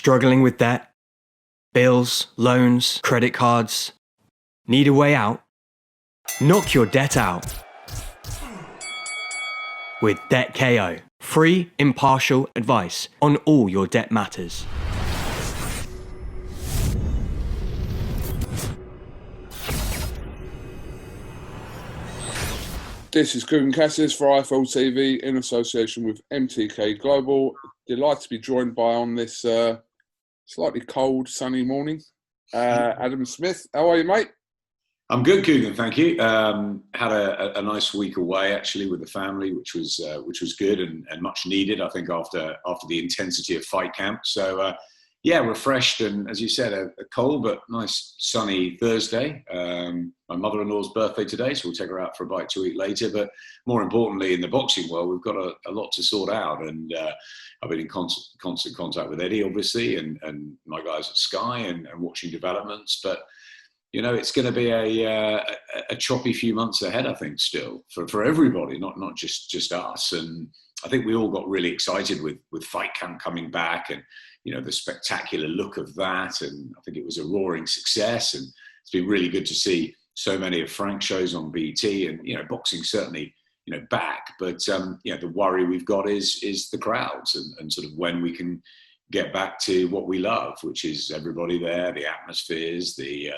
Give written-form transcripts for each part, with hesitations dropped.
Struggling with debt? Bills, loans, credit cards? Need a way out? Knock your debt out with Debt KO. Free, impartial advice on all your debt matters. This is KUGAN CASSIUS for IFL TV in association with MTK Global. Delighted to be joined by on this slightly cold, sunny morning. Adam Smith, how are you, mate? I'm good, KUGAN, thank you. Had a nice week away actually with the family, which was good and much needed. I think after the intensity of fight camp. So yeah, refreshed and, as you said, a cold but nice sunny Thursday. My mother-in-law's birthday today, so we'll take her out for a bite to eat later. But more importantly, in the boxing world, we've got a lot to sort out, and I've been in constant contact with Eddie, obviously, and my guys at Sky, and watching developments. But you know, it's going to be a choppy few months ahead, I think, still for everybody, not just us. And I think we all got really excited with fight camp coming back, and you know, the spectacular look of that. And I think it was a roaring success, and it's been really good to see so many of Frank's shows on BT, and you know, boxing certainly, you know, back. But you know, the worry we've got is the crowds, and sort of when we can get back to what we love, which is everybody there, the atmospheres, the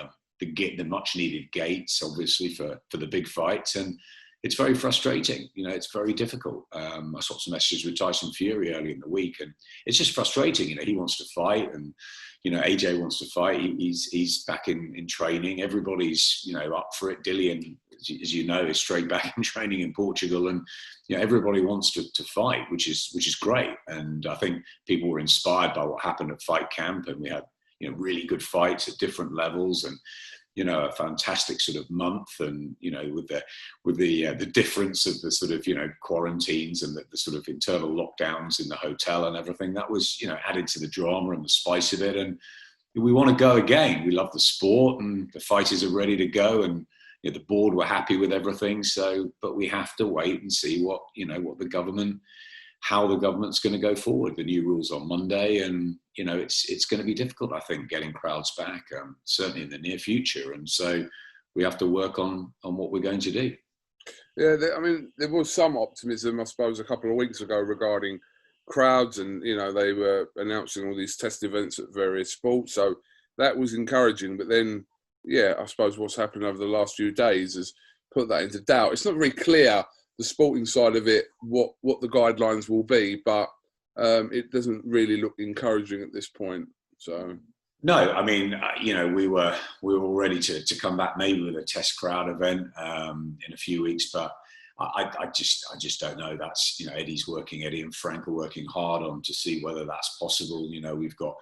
much needed gates, obviously, for the big fights. And it's very frustrating. You know, it's very difficult. I saw some messages with Tyson Fury early in the week, and it's just frustrating. You know, he wants to fight, and you know, AJ wants to fight. He's back in training. Everybody's, you know, up for it. Dillian, as you know, is straight back in training in Portugal, and you know, everybody wants to fight, which is great. And I think people were inspired by what happened at fight camp, and we had, you know, really good fights at different levels, and you know, a fantastic sort of month. And you know, with the difference of the sort of, you know, quarantines and the sort of internal lockdowns in the hotel and everything, that was, you know, added to the drama and the spice of it. And we want to go again. We love the sport, and the fighters are ready to go, and you know, the board were happy with everything. So, but we have to wait and see what how the government's going to go forward. The new rules on Monday, and you know, it's going to be difficult, I think, getting crowds back, certainly in the near future. And so we have to work on what we're going to do. Yeah, I mean, there was some optimism, I suppose, a couple of weeks ago regarding crowds, and you know, they were announcing all these test events at various sports, so that was encouraging. But then, yeah, I suppose what's happened over the last few days has put that into doubt. It's not very clear, the sporting side of it, what the guidelines will be, but it doesn't really look encouraging at this point. So no, I mean, you know, we were all ready to come back maybe with a test crowd event in a few weeks, but I just don't know. That's, you know, Eddie and Frank are working hard on to see whether that's possible. You know, we've got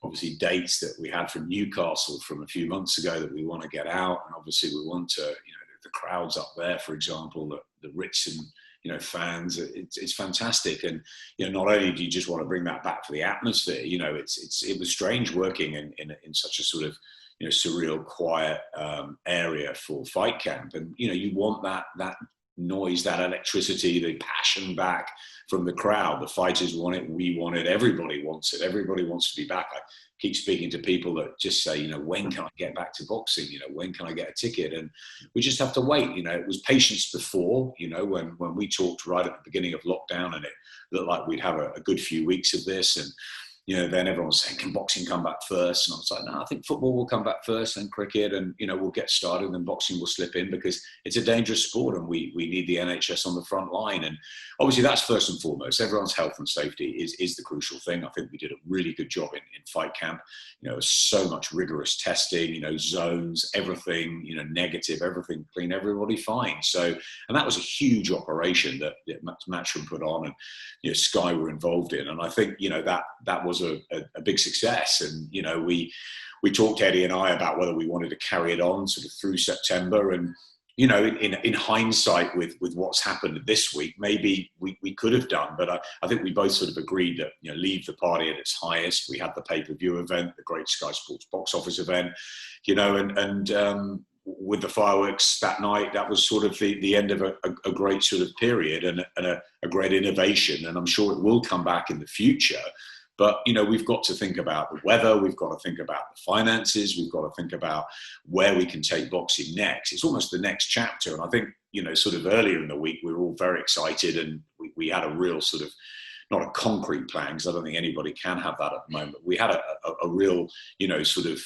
obviously dates that we had from Newcastle from a few months ago that we want to get out, and obviously we want to, you know, the crowds up there, for example, the rich and, you know, fans, it's fantastic. And you know, not only do you just want to bring that back for the atmosphere, you know, it was strange working in such a sort of, you know, surreal, quiet area for fight camp, and you know, you want that noise, that electricity, the passion back from the crowd. The fighters want it, we want it, everybody wants it, everybody wants to be back. I keep speaking to people that just say, you know, when can I get back to boxing? You know, when can I get a ticket? And we just have to wait. You know, it was patience before, you know, when we talked right at the beginning of lockdown, and it looked like we'd have a good few weeks of this. And you know, then everyone was saying, can boxing come back first? And I was like, no, I think football will come back first, then cricket, and, you know, we'll get started, and then boxing will slip in, because it's a dangerous sport, and we need the NHS on the front line. And obviously that's first and foremost. Everyone's health and safety is the crucial thing. I think we did a really good job in fight camp. You know, so much rigorous testing, you know, zones, everything, you know, negative, everything clean, everybody fine. So, and that was a huge operation that Matchroom put on, and, you know, Sky were involved in. And I think, you know, that was a big success. And you know, we talked, Eddie and I, about whether we wanted to carry it on sort of through September. And you know, in hindsight, with what's happened this week, maybe we could have done, but I think we both sort of agreed that, you know, leave the party at its highest. We had the pay-per-view event, the great Sky Sports box office event, you know, and with the fireworks that night, that was sort of the end of a great sort of period, and a great innovation. And I'm sure it will come back in the future. But, you know, we've got to think about the weather. We've got to think about the finances. We've got to think about where we can take boxing next. It's almost the next chapter. And I think, you know, sort of earlier in the week, we were all very excited, and we had a real sort of, not a concrete plan, because I don't think anybody can have that at the moment. We had a real, you know, sort of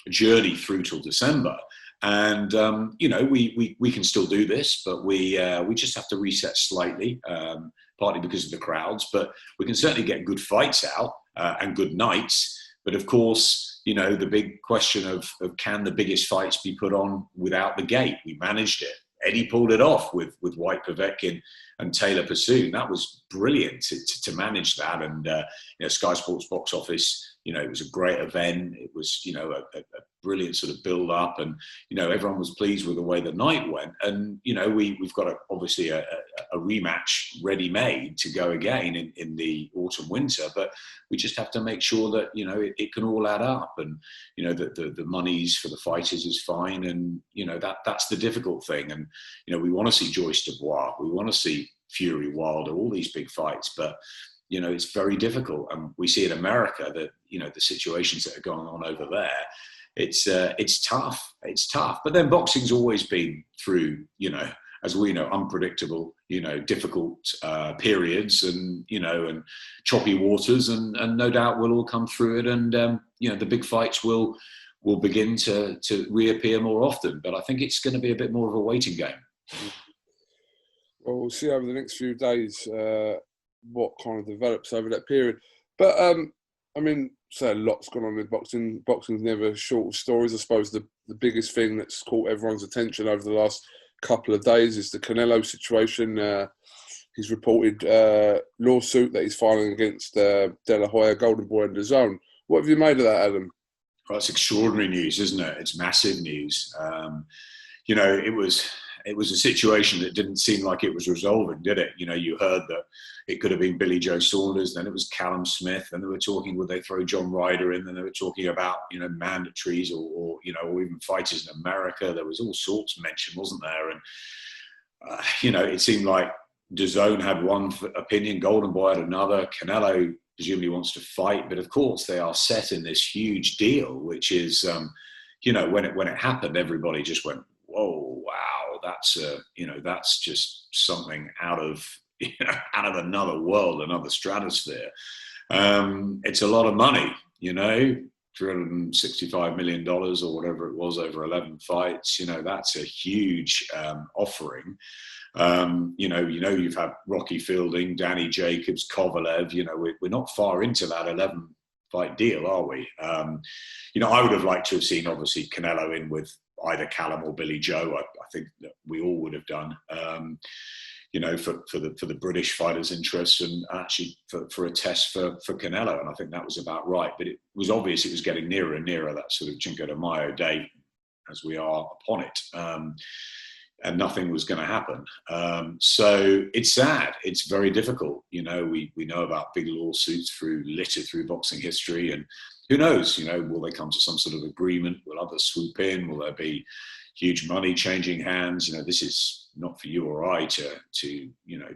journey through till December. And, you know, we can still do this, but we just have to reset slightly, partly because of the crowds, but we can certainly get good fights out and good nights. But of course, you know, the big question of can the biggest fights be put on without the gate? We managed it. Eddie pulled it off with Whyte-Povetkin and Taylor Pursuit. That was brilliant to manage that. And, you know, Sky Sports box office, you know, it was a great event. It was, you know, a brilliant sort of build up, and, you know, everyone was pleased with the way the night went. And, you know, we've got obviously a rematch ready made to go again in the autumn winter, but we just have to make sure that, you know, it can all add up, and, you know, that the monies for the fighters is fine. And, you know, that's the difficult thing. And, you know, we want to see Joyce Dubois, we want to see Fury, Wilder, all these big fights, but, you know, it's very difficult. And we see in America that, you know, the situations that are going on over there, it's tough. It's tough. But then boxing's always been through, you know, as we know, unpredictable, you know, difficult periods, and, you know, and choppy waters, and no doubt we'll all come through it. And, you know, the big fights will begin to reappear more often. But I think it's going to be a bit more of a waiting game. Well, we'll see over the next few days what kind of develops over that period. But, I mean, so a lot's gone on with boxing. Boxing's never short of stories. I suppose the biggest thing that's caught everyone's attention over the last couple of days is the Canelo situation. His reported lawsuit that he's filing against De La Hoya, Golden Boy and DAZN. What have you made of that, Adam? Well, it's extraordinary news, isn't it? It's massive news. You know, it was a situation that didn't seem like it was resolving, did it? You know, you heard that it could have been Billy Joe Saunders, then it was Callum Smith, and they were talking, would they throw John Ryder in? Then they were talking about, you know, mandatories or you know, or even fighters in America. There was all sorts mentioned, wasn't there? And, you know, it seemed like DAZN had one opinion, Golden Boy had another, Canelo presumably wants to fight, but of course they are set in this huge deal, which is, you know, when it happened, everybody just went, whoa, wow, that's you know, that's just something out of another world, another stratosphere. It's a lot of money, you know, $365 million or whatever it was over 11 fights. You know, that's a huge offering. You know, you've had Rocky Fielding, Danny Jacobs, Kovalev. You know, we're not far into that 11 fight deal, are we? You know, I would have liked to have seen, obviously, Canelo in with either Callum or Billy Joe. I think that we all would have done, you know, for the British fighters' interests, and actually for a test for Canelo. And I think that was about right. But it was obvious it was getting nearer and nearer, that sort of Cinco de Mayo day, as we are upon it. And nothing was going to happen. So it's sad. It's very difficult. You know, we know about big lawsuits littered through boxing history, and who knows, you know, will they come to some sort of agreement? Will others swoop in? Will there be huge money changing hands? You know, this is not for you or I to you know,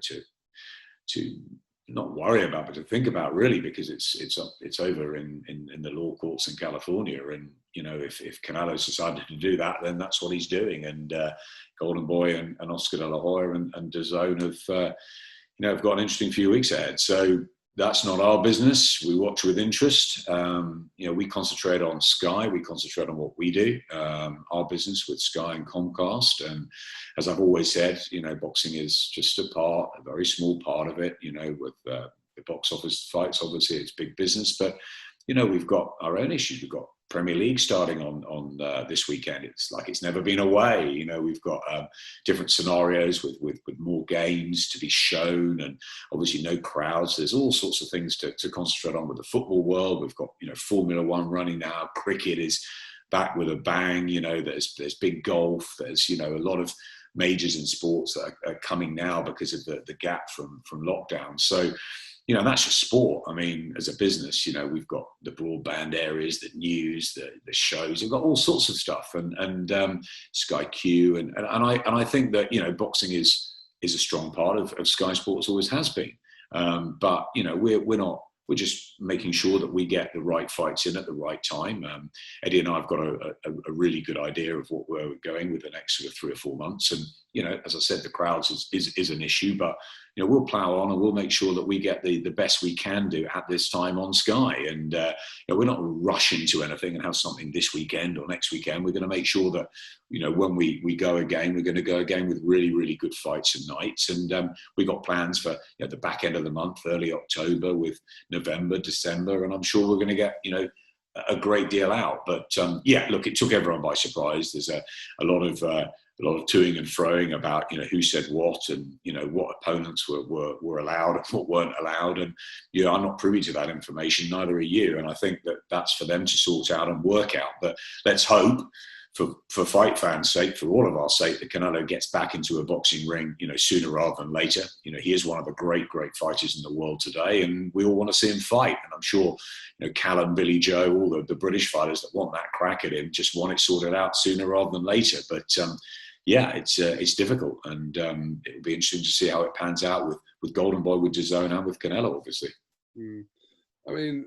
to not worry about, but to think about, really, because it's over in the law courts in California. And, you know, if Canelo's decided to do that, then that's what he's doing. And Golden Boy and Oscar De La Hoya and DAZN have, you know, have got an interesting few weeks ahead. So that's not our business. We watch with interest. You know, we concentrate on Sky. We concentrate on what we do, our business with Sky and Comcast. And as I've always said, you know, boxing is just a very small part of it. You know, with the box office fights, obviously it's big business. But, you know, we've got our own issues. We've got Premier League starting on this weekend. It's like it's never been away. You know, we've got different scenarios with more games to be shown, and obviously no crowds. There's all sorts of things to concentrate on with the football world. We've got, you know, Formula One running now. Cricket is back with a bang. You know, there's big golf. There's, you know, a lot of majors in sports that are coming now because of the gap from lockdown. So, you know, that's just sport. I mean, as a business, you know, we've got the broadband areas, the news, the shows. We've got all sorts of stuff, and Sky Q, and I think that, you know, boxing is a strong part of Sky Sports, always has been. But, you know, we're not we're just making sure that we get the right fights in at the right time. Eddie and I have got a really good idea of where we're going with the next sort of 3 or 4 months. And, as I said, the crowds is an issue, but, we'll plough on and we'll make sure that we get the best we can do at this time on Sky. And, we're not rushing to anything and have something this weekend or next weekend. We're going to make sure that, when we go again, we're going to go again with really, really good fights and nights. And we got plans for the back end of the month, early October, with November, December, and I'm sure we're going to get, a great deal out. But look, it took everyone by surprise. There's a lot of toing and froing about who said what and what opponents were allowed and what weren't allowed. And I'm not privy to that information, neither are you. And I think that's for them to sort out and work out. But let's hope, for fight fans' sake, for all of our sake, that Canelo gets back into a boxing ring, sooner rather than later. He is one of the great fighters in the world today, and we all want to see him fight. And I'm sure, Callum, Billy Joe, all the British fighters that want that crack at him just want it sorted out sooner rather than later. But it's difficult, and it'll be interesting to see how it pans out with Golden Boy, with DAZN, and with Canelo, obviously. I mean,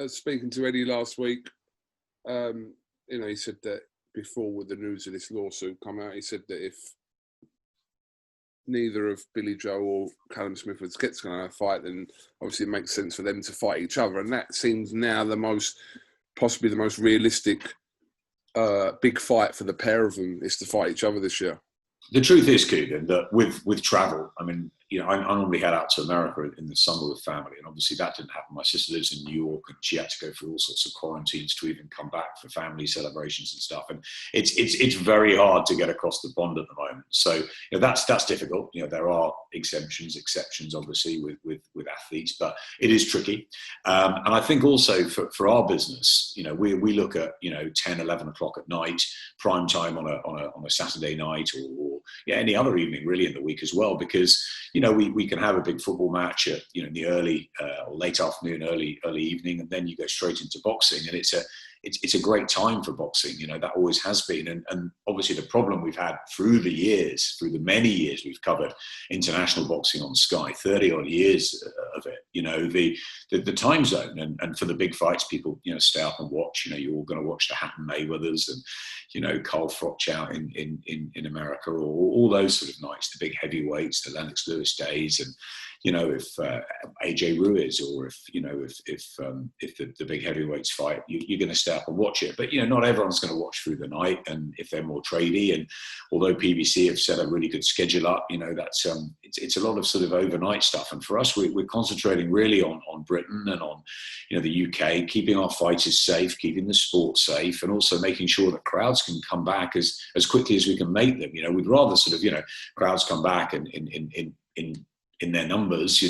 speaking to Eddie last week, he said that before, with the news of this lawsuit come out, he said that if neither of Billy Joe or Callum Smith gets going to fight, then obviously it makes sense for them to fight each other. And that seems now possibly the most realistic big fight for the pair of them, is to fight each other this year. The truth is, KUGAN, that with travel, I mean, I normally head out to America in the summer with family, and obviously that didn't happen. My sister lives in New York, and she had to go through all sorts of quarantines to even come back for family celebrations and stuff. And it's very hard to get across the pond at the moment. So that's difficult. There are exceptions, obviously, with athletes, but it is tricky. And I think also for our business, we look at 10, 11 o'clock at night, prime time on a Saturday night, or any other evening really in the week as well, because we can have a big football match at in the early or late afternoon, early evening, and then you go straight into boxing, and it's a great time for boxing. That always has been, and obviously the problem we've had through the many years we've covered international boxing on Sky, 30 odd years of it. The time zone, and for the big fights, people stay up and watch. You're all going to watch the Hatton Mayweathers and Carl Froch out in America, or all those sort of nights, the big heavyweights, the Lennox Lewis days, and if AJ Ruiz, or if the big heavyweights fight, you're going to stay up and watch it. But not everyone's going to watch through the night, and if they're more tradey, and although PBC have set a really good schedule up, that's it's a lot of sort of overnight stuff. And for us, we're concentrating really on Britain and on the UK, keeping our fighters safe, keeping the sport safe, and also making sure that crowds can come back as quickly as we can make them. We'd rather sort of crowds come back and in their numbers,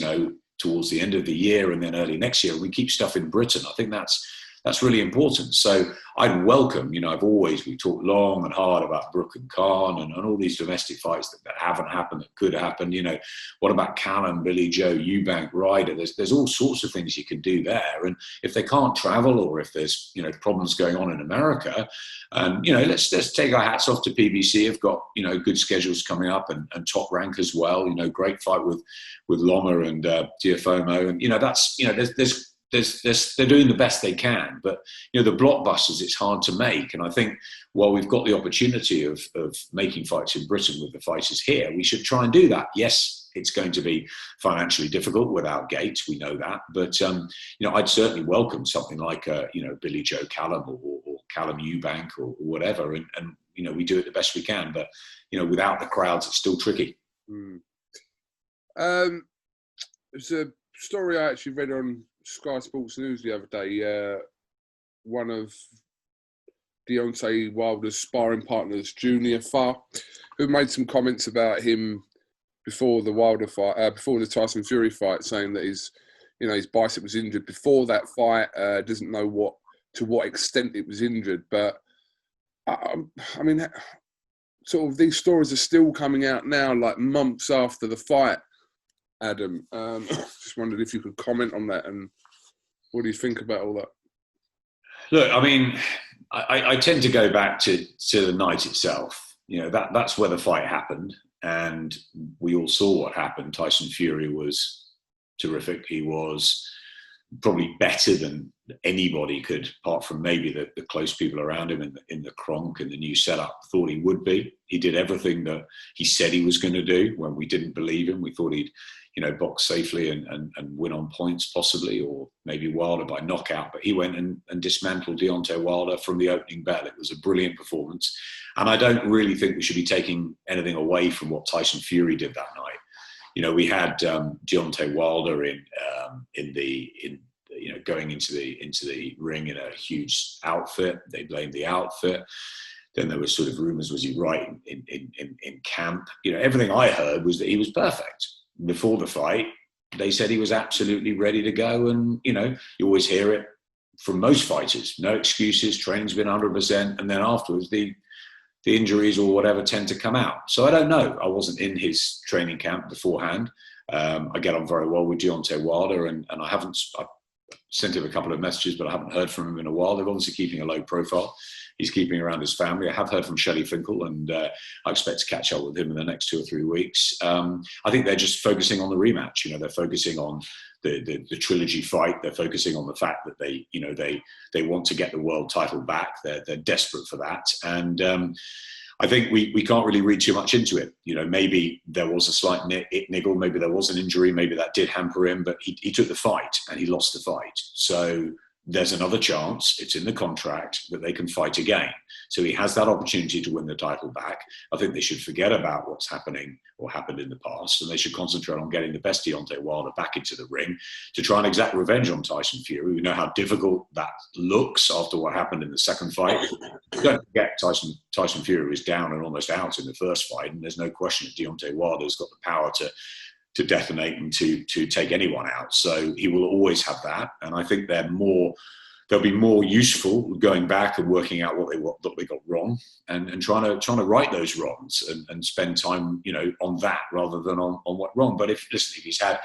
towards the end of the year and then early next year. We keep stuff in Britain. I think that's really important. So I'd welcome, we've talked long and hard about Brook and Khan and all these domestic fights that haven't happened, that could happen. What about Callum, Billy Joe, Eubank, Ryder? There's all sorts of things you can do there. And if they can't travel, or if there's, problems going on in America, let's take our hats off to PBC. Have got, good schedules coming up, and Top Rank as well. Great fight with Loma and Diafomo. And, they're doing the best they can, but the blockbusters, it's hard to make. And I think while we've got the opportunity of making fights in Britain with the fighters here, we should try and do that. Yes, it's going to be financially difficult without gates, we know that, but I'd certainly welcome something like Billy Joe Callum, or Callum Eubank, or whatever, and we do it the best we can. But without the crowds, it's still tricky. There's a story I actually read on Sky Sports News the other day. One of Deontay Wilder's sparring partners, Junior Farr, who made some comments about him before the Wilder fight, before the Tyson Fury fight, saying that his bicep was injured before that fight. Doesn't know to what extent it was injured, but I mean, sort of these stories are still coming out now, like months after the fight. Adam, just wondered if you could comment on that, and what do you think about all that? Look, I mean, I tend to go back to the night itself. That's where the fight happened, and we all saw what happened. Tyson Fury was terrific. He was probably better than anybody could, apart from maybe the close people around him in the Kronk and the new setup, thought he would be. He did everything that he said he was going to do when we didn't believe him. We thought he'd, box safely and win on points possibly, or maybe Wilder by knockout. But he went and dismantled Deontay Wilder from the opening bell. It was a brilliant performance. And I don't really think we should be taking anything away from what Tyson Fury did that night. We had Deontay Wilder going into the ring in a huge outfit. They blamed the outfit. Then there was sort of rumours, was he right in camp? Everything I heard was that he was perfect. Before the fight, they said he was absolutely ready to go. And, you always hear it from most fighters. No excuses, training's been 100%. And then afterwards, the injuries or whatever tend to come out. So I don't know. I wasn't in his training camp beforehand. I get on very well with Deontay Wilder, and I sent him a couple of messages, but I haven't heard from him in a while. They're obviously keeping a low profile. He's keeping around his family. I have heard from Shelley Finkel, and I expect to catch up with him in the next 2 or 3 weeks. I think they're just focusing on the rematch. They're focusing on the trilogy fight. They're focusing on the fact that they want to get the world title back. They're desperate for that. And I think we can't really read too much into it. Maybe there was a slight niggle, maybe there was an injury, maybe that did hamper him, but he took the fight and he lost the fight. So there's another chance, it's in the contract, that they can fight again. So he has that opportunity to win the title back. I think they should forget about what's happening or happened in the past, and they should concentrate on getting the best Deontay Wilder back into the ring to try and exact revenge on Tyson Fury. We know how difficult that looks after what happened in the second fight. Don't forget, Tyson Fury was down and almost out in the first fight, and there's no question that Deontay Wilder's got the power to detonate and to take anyone out. So he will always have that. And I think they'll be more useful going back and working out what they got wrong and trying to right those wrongs and spend time, on that rather than on what wrong. But if he's had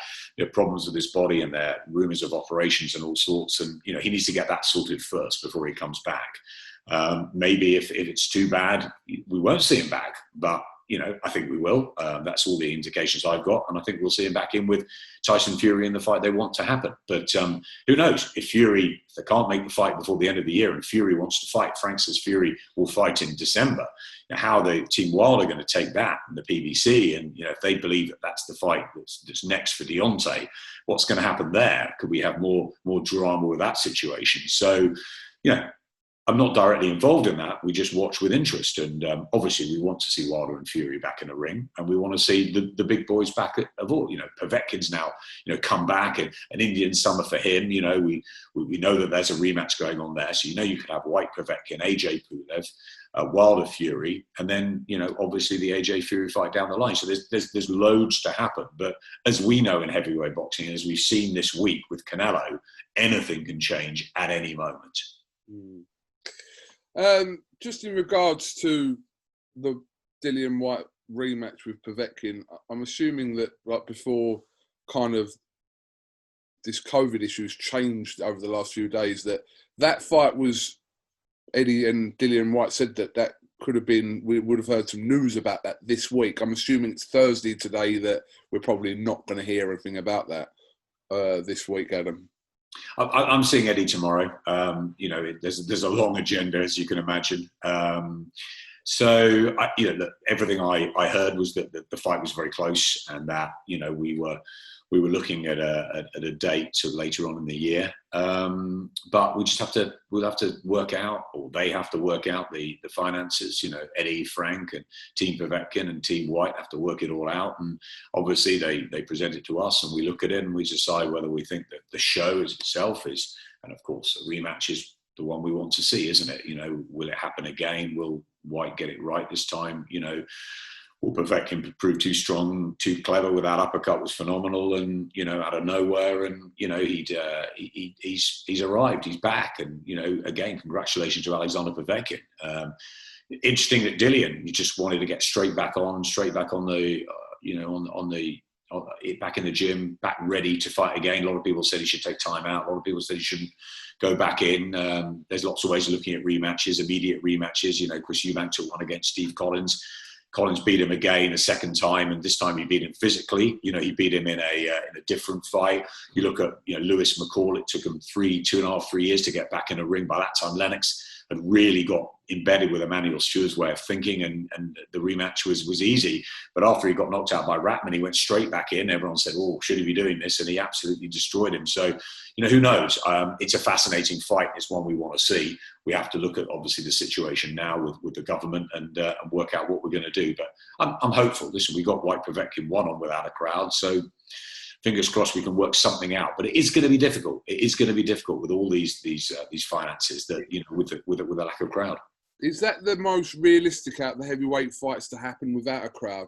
problems with his body and there are rumours of operations and all sorts, and, he needs to get that sorted first before he comes back. Maybe if it's too bad, we won't see him back, but I think we will. That's all the indications I've got. And I think we'll see him back in with Tyson Fury in the fight they want to happen. But who knows? If they can't make the fight before the end of the year and Fury wants to fight, Frank says Fury will fight in December. How the Team Wilder are going to take that and the PBC, and if they believe that that's the fight that's next for Deontay, what's going to happen there? Could we have more drama with that situation? So, I'm not directly involved in that. We just watch with interest. And obviously we want to see Wilder and Fury back in the ring. And we want to see the big boys back of all. Povetkin's now, come back, and an Indian summer for him. We know that there's a rematch going on there. So, you could have Whyte-Povetkin, AJ Pulev, Wilder Fury, and then, obviously the AJ Fury fight down the line. So there's loads to happen. But as we know in heavyweight boxing, as we've seen this week with Canelo, anything can change at any moment. Just in regards to the Dillian Whyte rematch with Povetkin, I'm assuming that before kind of this COVID issue's changed over the last few days, that fight was, Eddie and Dillian Whyte said that could have been, we would have heard some news about that this week. I'm assuming it's Thursday today that we're probably not going to hear anything about that this week, Adam. I'm seeing Eddie tomorrow. There's a long agenda, as you can imagine. So everything I heard was that the fight was very close, and that we were looking at a date to later on in the year. But we'll have to work out, or they have to work out the finances. Eddie, Frank, and Team Povetkin and Team Whyte have to work it all out. And obviously they present it to us, and we look at it and we decide whether we think that the show as itself is, and of course a rematch is the one we want to see, isn't it? Will it happen again? Will Whyte get it right this time? Will Povetkin prove too strong, too clever with that uppercut was phenomenal, and out of nowhere, and he's arrived, he's back, and again, congratulations to Alexander Povetkin. Interesting that Dillian, he just wanted to get straight back on the back in the gym, back ready to fight again. A lot of people said he should take time out. A lot of people said he shouldn't go back in. There's lots of ways of looking at rematches, immediate rematches. Chris Eubank took one against Steve Collins. Collins beat him again a second time, and this time he beat him physically. He beat him in a different fight. You look at Lewis McCall. It took him 2.5, 3 years to get back in a ring. By that time, Lennox had really got embedded with Emmanuel Stewart's way of thinking, and the rematch was easy. But after he got knocked out by Ratman, he went straight back in. Everyone said, "Oh, should he be doing this?" And he absolutely destroyed him. So, who knows? It's a fascinating fight. It's one we want to see. We have to look at, obviously, the situation now with the government and work out what we're going to do. But I'm hopeful. Listen, we got Whyte-Povetkin 1 on without a crowd. So fingers crossed we can work something out. But it is going to be difficult. It is going to be difficult with all these finances that, with a lack of crowd. Is that the most realistic out of the heavyweight fights to happen without a crowd?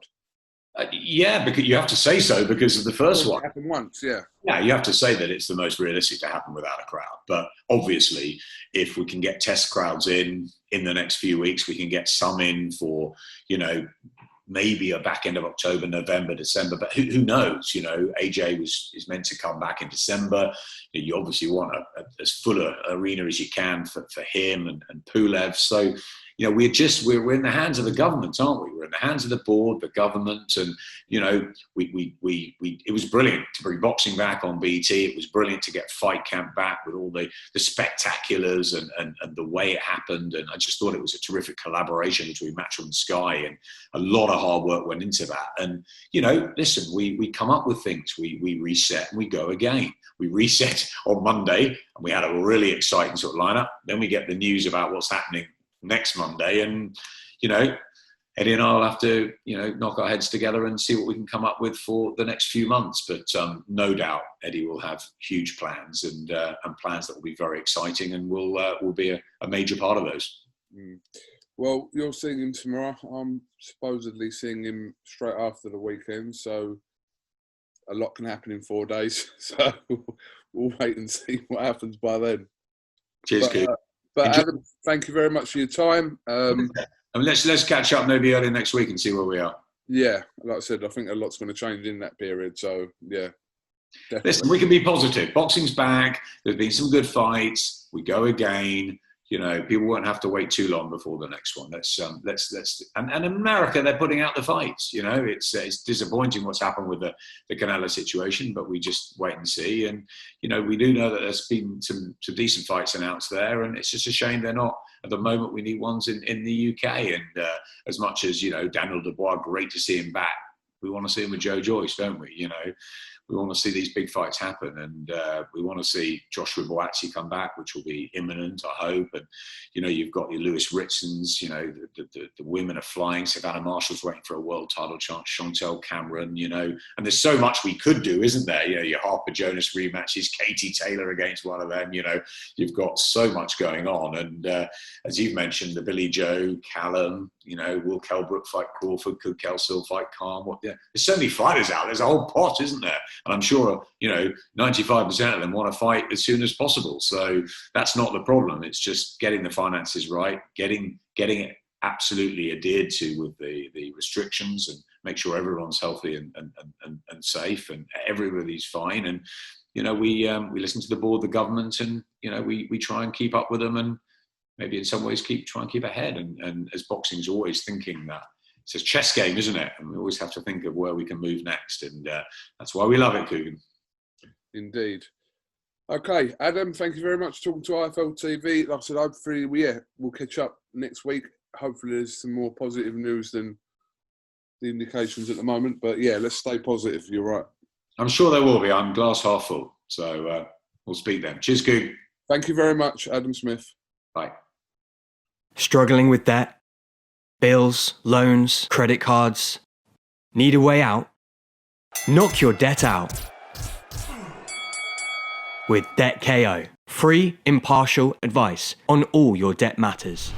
Yeah, because you have to say so because of the first one. It happened once, yeah. Yeah, you have to say that it's the most realistic to happen without a crowd. But obviously, if we can get test crowds in the next few weeks, we can get some in for, maybe a back end of October, November, December. But who knows? AJ is meant to come back in December. You obviously want as full an arena as you can for him and Pulev. So, we're in the hands of the government, aren't we? We're in the hands of the board, the government, and it was brilliant to bring boxing back on BT. It was brilliant to get Fight Camp back with all the spectaculars and the way it happened. And I just thought it was a terrific collaboration between Matchroom and Sky, and a lot of hard work went into that. And listen, we come up with things, we reset and we go again. We reset on Monday, and we had a really exciting sort of lineup. Then we get the news about what's happening next Monday, and Eddie and I'll have to knock our heads together and see what we can come up with for the next few months. But no doubt Eddie will have huge plans and plans that will be very exciting, and will be a major part of those. Well, you're seeing him tomorrow. I'm supposedly seeing him straight after the weekend, so a lot can happen in 4 days. So we'll wait and see what happens by then. Cheers, Keith. But Adam, thank you very much for your time. And let's catch up maybe early next week and see where we are. Yeah, like I said, I think a lot's going to change in that period. So yeah, definitely. Listen, we can be positive. Boxing's back. There's been some good fights. We go again. People won't have to wait too long before the next one. Let's and in America, they're putting out the fights. It's disappointing what's happened with the Canelo situation, but we just wait and see. And we do know that there's been some decent fights announced there, and it's just a shame they're not at the moment. We need ones in the UK. And as much as Daniel Dubois, great to see him back. We want to see him with Joe Joyce, don't we? We want to see these big fights happen, and we want to see Joshua Boatsy come back, which will be imminent, I hope. And you've got your Lewis Ritsons. The women are flying. Savannah Marshall's waiting for a world title chance. Chantel Cameron. And there's so much we could do, isn't there? Your Harper Jonas rematches, Katie Taylor against one of them. You've got so much going on, and as you've mentioned, the Billy Joe, Callum. Will Kelbrook fight Crawford? Could Kelsill fight Khan? There's so many fighters out. There's a whole pot, isn't there? And I'm sure, 95% of them want to fight as soon as possible. So that's not the problem. It's just getting the finances right, getting it absolutely adhered to with the restrictions, and make sure everyone's healthy and safe, and everybody's fine. And, we listen to the board, the government, and, we try and keep up with them, and maybe in some ways try and keep ahead. And as boxing's always thinking that it's a chess game, isn't it? And we always have to think of where we can move next. And that's why we love it, KUGAN. Indeed. Okay, Adam, thank you very much for talking to IFL TV. Like I said, hopefully, we'll catch up next week. Hopefully there's some more positive news than the indications at the moment. But yeah, let's stay positive. You're right. I'm sure there will be. I'm glass half full. So we'll speak then. Cheers, KUGAN. Thank you very much, Adam Smith. Bye. Struggling with debt? Bills, loans, credit cards? Need a way out? Knock your debt out with Debt KO. Free, impartial advice on all your debt matters.